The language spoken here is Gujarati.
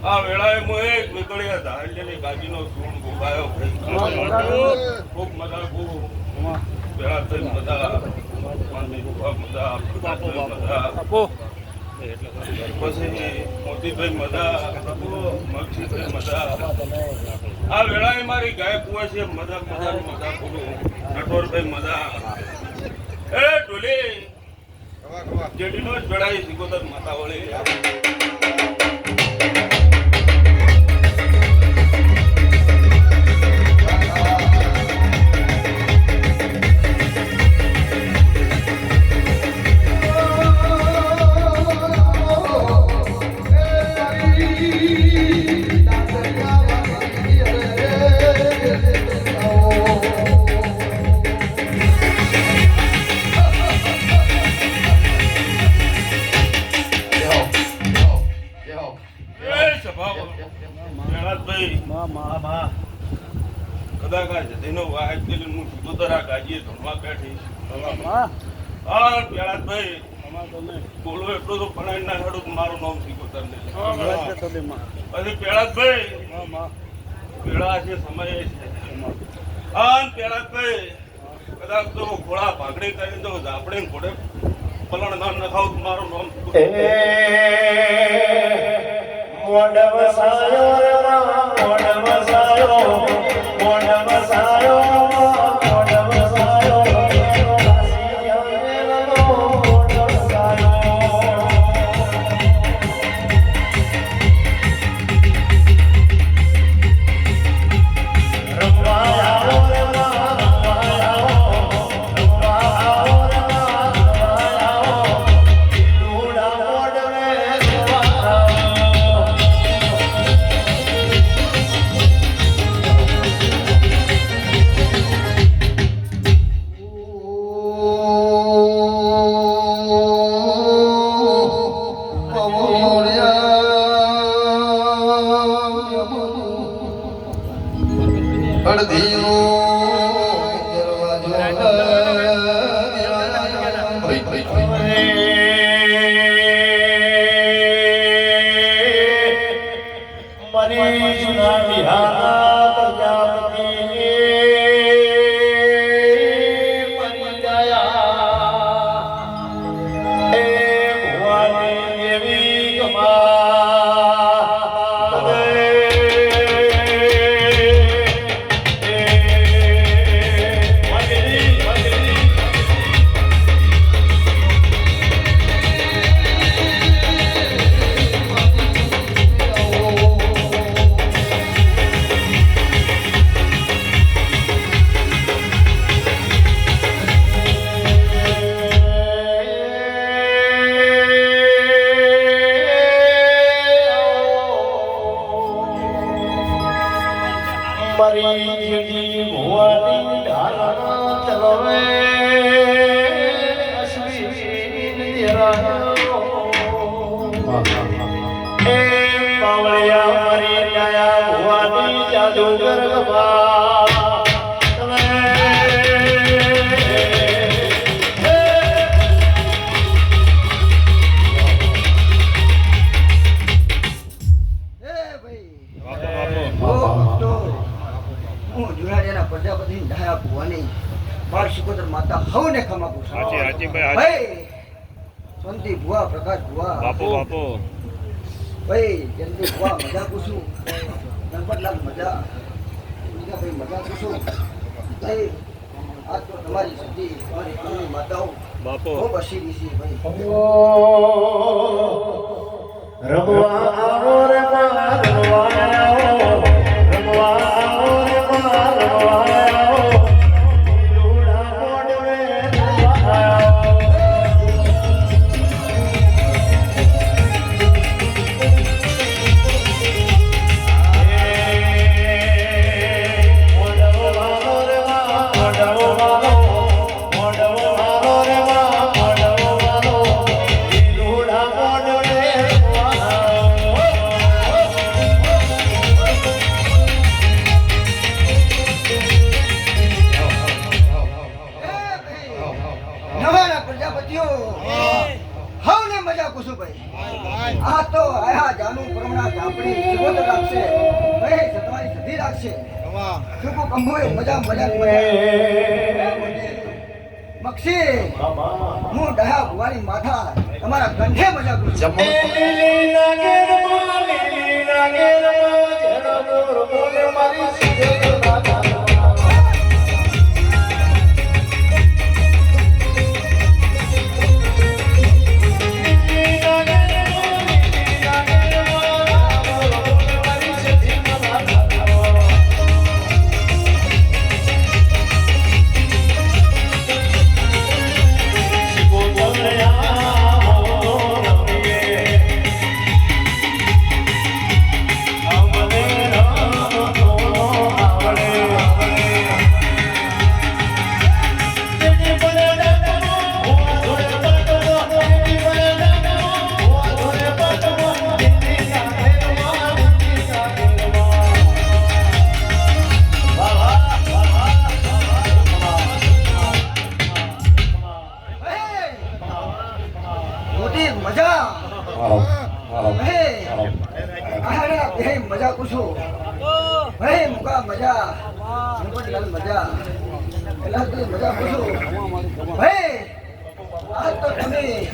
આ વેળાએ મોએ નીકળ્યા ધારલેની ગાડીનો સૂણ ગોગાયો ખૂબ મજા ખૂબ વેળા થઈ મજા પછી મોતીભાઈ મજા મગસીભાઈ મજા આ વેળાએ મારી ગાય કુવા છે મજા મજાની મજા બોલું નટવરભાઈ મજા એ ઢોલી જેડીનો જ વેળાએ સિકોતર માતા વળી બોલો એટલું તો ભણાઈ ના હેડું મારું નામ સિકોતર ને પછી પેળાતભાઈ પેળા છે સમય છે પેળાતભાઈ કદાચ તો ઘોડા ભાગડી કરીને તો આપણે ઘોડે પલણ નામ નખાવ મારું નામ હાચી હાચી ભાઈ ભાઈ શાંતિ ભુવા પ્રકાશ ભુવા બાપુ ભાઈ જલ્દી ભુવા મજા પૂછું ગણપતલાલ મજા બીજા ભાઈ મજા પૂછું ભાઈ આજ તો તમારી સતી તમારી કુળની માતાઓ બાપુ ખૂબ હસી છે ભાઈ રમવા આવો રે મારા રમવા આવો રમવા આવો રે મારા રમવા આવો લુડા મોડવે રમવા આવો નવાના પ્રજાપતિઓ હવને મજા પૂછું ભાઈ આ તો આયા જાનું પરમણા ઝાપડી જીવત રાખશે ભાઈ તમારી સધી રાખશે સુકુ કંભોય મજા મક્ષી હું ડહા ભુવાની માથા તમારા કંઠે મજા પૂછું મજા પૂછો ભાઈ મુકા મજા મજા પેલા મજા પૂછો ભાઈ આજ તો તમે